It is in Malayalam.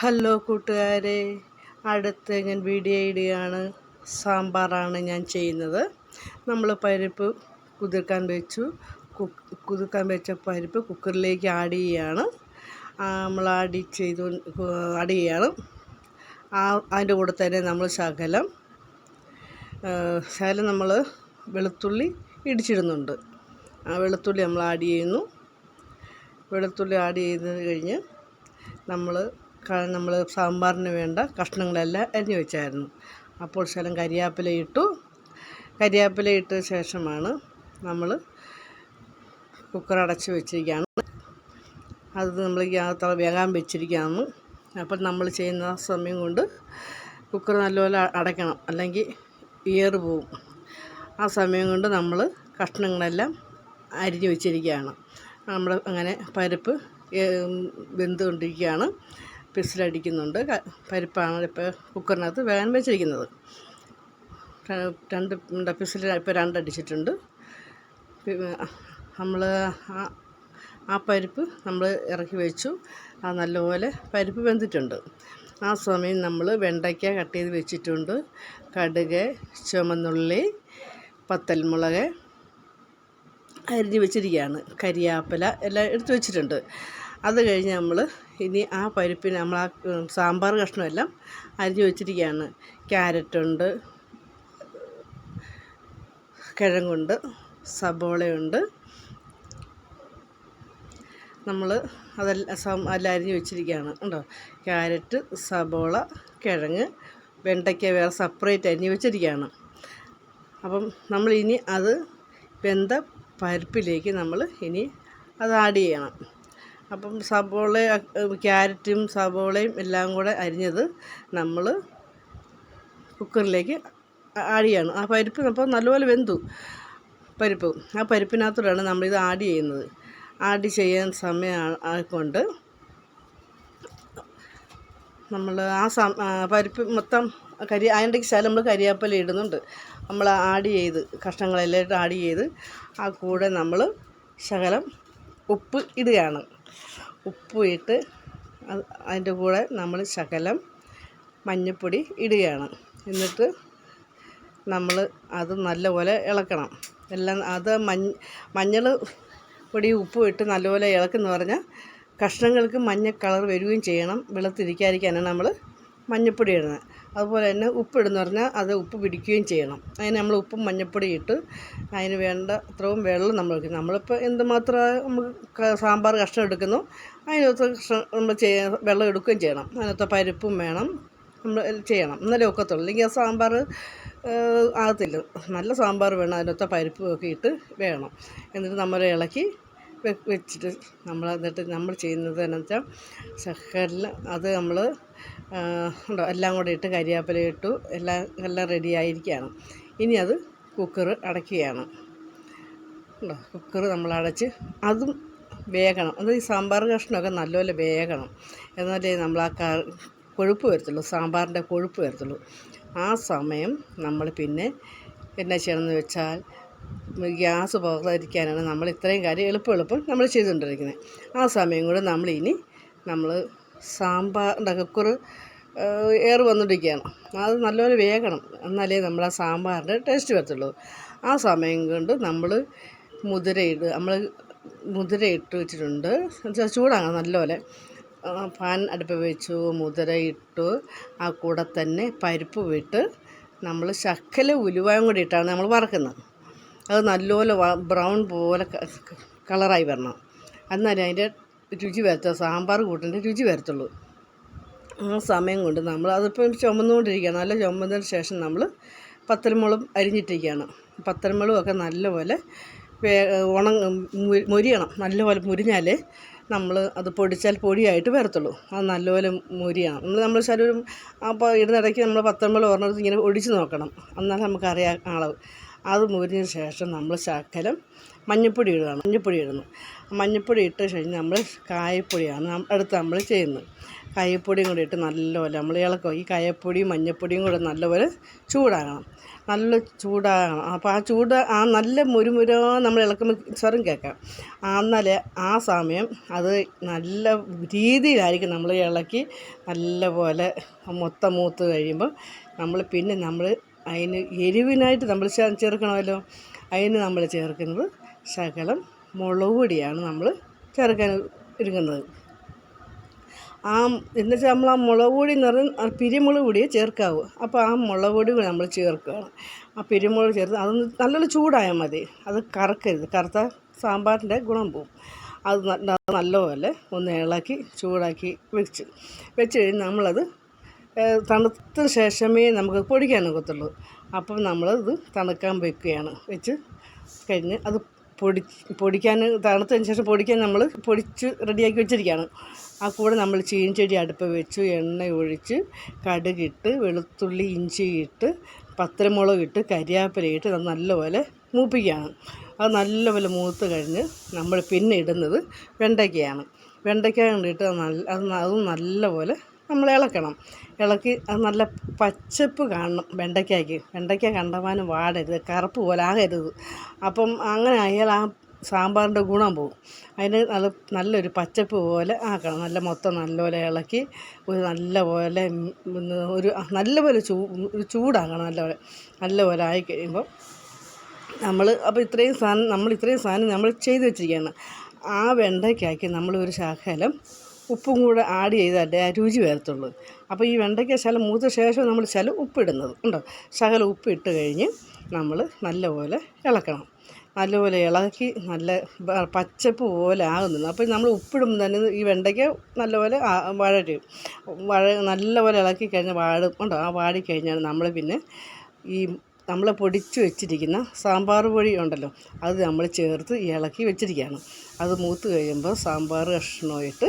ഹലോ കൂട്ടുകാരെ, അടുത്ത് ഞാൻ വീഡിയോ ഇടുകയാണ്. സാമ്പാറാണ് ഞാൻ ചെയ്യുന്നത്. നമ്മൾ പരിപ്പ് കുതിർക്കാൻ വെച്ചു. കുതിർക്കാൻ വെച്ച പരിപ്പ് കുക്കറിലേക്ക് ആഡ് ചെയ്യുകയാണ്. നമ്മൾ ആഡ് ചെയ്യുകയാണ്. അതിൻ്റെ കൂടെ തന്നെ നമ്മൾ ശകലം നമ്മൾ വെളുത്തുള്ളി ഇടിച്ചിടുന്നുണ്ട്. ആ വെളുത്തുള്ളി നമ്മൾ ആഡ് ചെയ്യുന്നു. വെളുത്തുള്ളി ആഡ് ചെയ്ത് കഴിഞ്ഞ് നമ്മൾ സാമ്പാറിന് വേണ്ട കഷ്ണങ്ങളെല്ലാം അരിഞ്ഞു വെച്ചായിരുന്നു. അപ്പോൾ ശകലം കരിയാപ്പില ഇട്ട ശേഷമാണ് നമ്മൾ കുക്കർ അടച്ച് വെച്ചിരിക്കുകയാണ്. അത് നമ്മൾ വേകാൻ വെച്ചിരിക്കുകയാണ്. അപ്പോൾ നമ്മൾ ചെയ്യുന്ന സമയം കൊണ്ട് കുക്കർ നല്ലപോലെ അടയ്ക്കണം, അല്ലെങ്കിൽ എയർ പോവും. ആ സമയം കൊണ്ട് നമ്മൾ കഷ്ണങ്ങളെല്ലാം അരിഞ്ഞു വെച്ചിരിക്കുകയാണ്. നമ്മൾ അങ്ങനെ പരിപ്പ് വെന്തുകൊണ്ടിരിക്കുകയാണ്. പിസിലടിക്കുന്നുണ്ട്. പരിപ്പാണ് ഇപ്പോൾ കുക്കറിനകത്ത് വേകാൻ വെച്ചിരിക്കുന്നത്. പിസിൽ ഇപ്പോൾ രണ്ടടിച്ചിട്ടുണ്ട്. നമ്മൾ ആ പരിപ്പ് നമ്മൾ ഇറക്കി വെച്ചു. അത് നല്ലപോലെ പരിപ്പ് വെന്തിട്ടുണ്ട്. ആ സമയം നമ്മൾ വെണ്ടയ്ക്ക കട്ട് ചെയ്ത് വെച്ചിട്ടുണ്ട്. കടുക്, ചുവന്നുള്ളി, പത്തൽമുളക് അരിഞ്ഞ് വെച്ചിരിക്കുകയാണ്. കരിയാപ്പില എല്ലാം എടുത്ത് വെച്ചിട്ടുണ്ട്. അത് കഴിഞ്ഞ് നമ്മൾ ഇനി ആ പരിപ്പിന് നമ്മൾ ആ സാമ്പാർ കഷ്ണമെല്ലാം അരിഞ്ഞ് വെച്ചിരിക്കുകയാണ്. ക്യാരറ്റുണ്ട്, കിഴങ്ങുണ്ട്, സബോളയുണ്ട്. നമ്മൾ എല്ലാം അരിഞ്ഞ് വെച്ചിരിക്കുകയാണ്. ഉണ്ടോ? ക്യാരറ്റ്, സബോള, കിഴങ്ങ്, വെണ്ടയ്ക്ക വേറെ സെപ്പറേറ്റ് അരിഞ്ഞ് വെച്ചിരിക്കുകയാണ്. അപ്പം നമ്മൾ ഇനി അത് വെന്ത പരിപ്പിലേക്ക് നമ്മൾ ഇനി അത് ആഡ് ചെയ്യണം. അപ്പം ക്യാരറ്റും സബോളയും എല്ലാം കൂടെ അരിഞ്ഞത് നമ്മൾ കുക്കറിലേക്ക് ആഡ് ചെയ്യണം. ആ പരിപ്പ് അപ്പോൾ നല്ലപോലെ വെന്തു പരിപ്പ്. ആ പരിപ്പിനകത്തോടാണ് നമ്മളിത് ആഡ് ചെയ്യുന്നത്. ആഡ് ചെയ്യാൻ സമയം ആയിക്കൊണ്ട് നമ്മൾ പരിപ്പ് മൊത്തം അതിൻ്റെ ശകലം നമ്മൾ കരിയാപ്പില ഇടുന്നുണ്ട്. നമ്മൾ കഷ്ണങ്ങളെല്ലാം ആഡ് ചെയ്ത് ആ കൂടെ നമ്മൾ ശകലം ഉപ്പ് ഇടുകയാണ്. ഉപ്പ് ഇട്ട് അതിൻ്റെ കൂടെ നമ്മൾ ശകലം മഞ്ഞൾപ്പൊടി ഇടുകയാണ്. എന്നിട്ട് നമ്മൾ അത് നല്ലപോലെ ഇളക്കണം. അത് മഞ്ഞൾ പൊടി ഉപ്പും ഇട്ട് നല്ലപോലെ ഇളക്കെന്ന് പറഞ്ഞാൽ കഷ്ണങ്ങൾക്ക് മഞ്ഞ കളർ വരികയും ചെയ്യണം. വെളുത്തിരിക്കാതിരിക്കാനാണ് നമ്മൾ മഞ്ഞൾപ്പൊടി ഇടുന്നത്. അതുപോലെ തന്നെ ഉപ്പിടുന്ന പറഞ്ഞാൽ അത് ഉപ്പ് പിടിക്കുകയും ചെയ്യണം. അതിന് നമ്മൾ ഉപ്പും മഞ്ഞൾപ്പൊടി ഇട്ട് അതിന് വേണ്ട അത്രയും വെള്ളം നമ്മൾ വയ്ക്കും. നമ്മളിപ്പോൾ എന്തുമാത്രം നമുക്ക് സാമ്പാർ കഷ്ണം എടുക്കുന്നു അതിനകത്ത് നമ്മൾ വെള്ളം എടുക്കുകയും ചെയ്യണം. അതിനകത്ത് പരിപ്പും വേണം, നമ്മൾ ചെയ്യണം. എന്നാലേ ഒക്കത്തുള്ളൂ. അല്ലെങ്കിൽ ആ സാമ്പാർ ആകത്തില്ല. നല്ല സാമ്പാർ വേണം. അതിനകത്ത് പരിപ്പും ഒക്കെ ഇട്ട് വേണം. എന്നിട്ട് നമ്മൾ ഇളക്കി വെച്ചിട്ട് എന്നിട്ട് നമ്മൾ ചെയ്യുന്നത് എന്ന് വെച്ചാൽ ശകലം അത് നമ്മൾ എല്ലാം കൂടെ ഇട്ട് കരിയാപ്പില ഇട്ടു. എല്ലാം റെഡി ആയിരിക്കുകയാണ്. ഇനി അത് കുക്കർ അടയ്ക്കുകയാണ്. കുക്കർ നമ്മൾ അടച്ച് അതും വേകണം. അത് ഈ സാമ്പാർ കഷ്ണമൊക്കെ നല്ലപോലെ വേകണം. എന്നാലേ നമ്മൾ ആ കൊഴുപ്പ് വരത്തുള്ളൂ, സാമ്പാറിൻ്റെ കൊഴുപ്പ് വരത്തുള്ളൂ. ആ സമയം നമ്മൾ പിന്നെ എന്നാ ചെയ്യണമെന്ന് വെച്ചാൽ ഗ്യാസ് പോകാതിരിക്കാനാണ് നമ്മൾ ഇത്രയും കാര്യം എളുപ്പം നമ്മൾ ചെയ്തുകൊണ്ടിരിക്കുന്നത്. ആ സമയം കൂടെ നമ്മൾ സാമ്പാറിൻ്റെ കുക്കർ എയർ വന്നുകൊണ്ടിരിക്കുകയാണ്. അത് നല്ലപോലെ വേകണം. എന്നാലേ നമ്മൾ ആ സാമ്പാറിൻ്റെ ടേസ്റ്റ് വരത്തുള്ളൂ. ആ സമയം കൊണ്ട് നമ്മൾ മുതിര ഇട്ട് വെച്ചിട്ടുണ്ട്. ചൂടാകണം നല്ലപോലെ. പാൻ അടുപ്പ് വെച്ചു, മുതിര ഇട്ടു. ആ കൂടെ തന്നെ പരിപ്പ് വിട്ട് നമ്മൾ ശകല ഉലുവയും കൂടി ഇട്ടാണ് നമ്മൾ വറക്കുന്നത്. അത് നല്ലപോലെ ബ്രൗൺ പോലെ കളറായി വരണം. എന്നാലേ അതിൻ്റെ രുചി വരത്തുള്ളൂ, സാമ്പാർ കൂട്ടിൻ്റെ രുചി വരത്തുള്ളൂ. ആ സമയം കൊണ്ട് നമ്മൾ അതിപ്പം ചുമന്നുകൊണ്ടിരിക്കുകയാണ്. നല്ല ചുമന്നതിന് ശേഷം നമ്മൾ പത്തൽമുളകും അരിഞ്ഞിട്ടിരിക്കുകയാണ്. പത്തൽമുളകും ഒക്കെ നല്ലപോലെ മൊരിയണം. നല്ലപോലെ മുരിഞ്ഞാലേ നമ്മൾ അത് പൊടിച്ചാൽ പൊടിയായിട്ട് വരത്തുള്ളൂ. അത് നല്ലപോലെ മൊരിയണം. നമ്മൾ ശരീരം അപ്പോൾ ഇടുന്നിടയ്ക്ക് നമ്മൾ പത്തൽമുളക് ഒരെണ്ണത്ത് ഇങ്ങനെ ഒടിച്ച് നോക്കണം. എന്നാൽ നമുക്കറിയാം അളവ്. അത് മുരിഞ്ഞതിന് ശേഷം നമ്മൾ ശകലം മഞ്ഞൾപ്പൊടി ഇടുന്നു. മഞ്ഞൾപ്പൊടി ഇട്ട് കഴിഞ്ഞ് നമ്മൾ കായപ്പൊടിയാണ് അടുത്ത് നമ്മൾ ചെയ്യുന്നത്. കായപ്പൊടിയും കൂടി ഇട്ട് നല്ലപോലെ നമ്മൾ ഇളക്കും. ഈ കായപ്പൊടിയും മഞ്ഞൾപ്പൊടിയും കൂടെ നല്ലപോലെ ചൂടാകണം. അപ്പോൾ ആ നല്ല മുരുമുര നമ്മൾ ഇളക്കുമ്പോൾ സ്വരം കേൾക്കാം. എന്നാലേ ആ സമയം അത് നല്ല രീതിയിലായിരിക്കും നമ്മൾ ഇളക്കി നല്ലപോലെ മൊത്തം മൂത്ത് കഴിയുമ്പോൾ നമ്മൾ അതിന് എരിവിനായിട്ട് നമ്മൾ ചേർക്കണമല്ലോ. അതിന് നമ്മൾ ചേർക്കുന്നത് ശകലം മുളക് പൊടിയാണ് നമ്മൾ ചേർക്കാൻ എടുക്കുന്നത്. എന്നുവെച്ചാൽ നമ്മൾ ആ മുളക് പൊടി എന്ന് പറഞ്ഞാൽ പിരിമുളക് പൊടിയെ ചേർക്കാവൂ. അപ്പോൾ ആ മുളക് പൊടി കൂടി നമ്മൾ ചേർക്കുകയാണ്. ആ പിരിമുളക് ചേർത്ത് അതൊന്ന് നല്ലോണം ചൂടായാൽ മതി. അത് കറക്കരുത്, കറുത്ത സാമ്പാറിൻ്റെ ഗുണം പോവും. അത് നല്ലപോലെ ഒന്ന് ഇളക്കി ചൂടാക്കി വെച്ച് കഴിഞ്ഞ് നമ്മളത് തണുത്തതിന് ശേഷമേ നമുക്ക് പൊടിക്കാൻ ഒക്കത്തുള്ളൂ. അപ്പം നമ്മളത് തണുക്കാൻ വെക്കുകയാണ്. വെച്ച് കഴിഞ്ഞ് അത് പൊടിക്കാൻ തണുത്തതിന് ശേഷം നമ്മൾ പൊടിച്ച് റെഡിയാക്കി വെച്ചിരിക്കുകയാണ്. ആ കൂടെ നമ്മൾ ചീനച്ചട്ടി അടുപ്പ് വെച്ച് എണ്ണ ഒഴിച്ച് കടുകിട്ട് വെളുത്തുള്ളി ഇഞ്ചി ഇട്ട് പത്തരമുളക് ഇട്ട് കരിയാപ്പില ഇട്ട് അത് നല്ലപോലെ മൂപ്പിക്കുകയാണ്. അത് നല്ലപോലെ മൂത്ത് കഴിഞ്ഞ് നമ്മൾ പിന്നെ ഇടുന്നത് വെണ്ടയ്ക്കയാണ്. വെണ്ടയ്ക്ക കൊണ്ടിട്ട് അതും നല്ലപോലെ നമ്മൾ ഇളക്കി അത് നല്ല പച്ചപ്പ് കാണണം. വെണ്ടയ്ക്ക കണ്ടമാനം വാടരുത്, കറുപ്പ് പോലെ ആകരുത്. അപ്പം അങ്ങനെ ആയാൽ ആ സാമ്പാറിൻ്റെ ഗുണം പോകും. അതിന് നല്ലൊരു പച്ചപ്പ് പോലെ ആക്കണം. മൊത്തം നല്ലപോലെ ഇളക്കി നല്ലപോലെ നല്ലപോലെ ചൂടാകണം. നല്ലപോലെ ആയി കഴിയുമ്പോൾ ഇത്രയും സാധനം നമ്മൾ ചെയ്ത് വെച്ചിരിക്കുകയാണ്. ആ വെണ്ടയ്ക്കാക്കി നമ്മളൊരു ശകലം ഉപ്പും കൂടെ ആഡ് ചെയ്താലേ രുചി വരത്തുള്ളൂ. അപ്പോൾ ഈ വെണ്ടയ്ക്ക ശകലം മൂത്ത ശേഷം നമ്മൾ ശകലം ഉപ്പിടുന്നത് ഉണ്ടോ. ശകലം ഉപ്പിട്ട് കഴിഞ്ഞ് നമ്മൾ നല്ലപോലെ ഇളക്കണം. നല്ലപോലെ ഇളക്കി നല്ല പച്ചപ്പ് പോലെ ആകുന്നത്. അപ്പോൾ നമ്മൾ ഉപ്പിടുമ്പോൾ തന്നെ ഈ വെണ്ടയ്ക്ക നല്ലപോലെ വഴരും. നല്ലപോലെ ഇളക്കി കഴിഞ്ഞാൽ ഉണ്ടോ. ആ വാടിക്കഴിഞ്ഞാൽ നമ്മൾ പിന്നെ നമ്മൾ പൊടിച്ച് വെച്ചിരിക്കുന്ന സാമ്പാർ പൊടി ഉണ്ടല്ലോ, അത് നമ്മൾ ചേർത്ത് ഇളക്കി വെച്ചിരിക്കുകയാണ്. അത് മൂത്ത് കഴിയുമ്പോൾ സാമ്പാർ കഷ്ണമായിട്ട്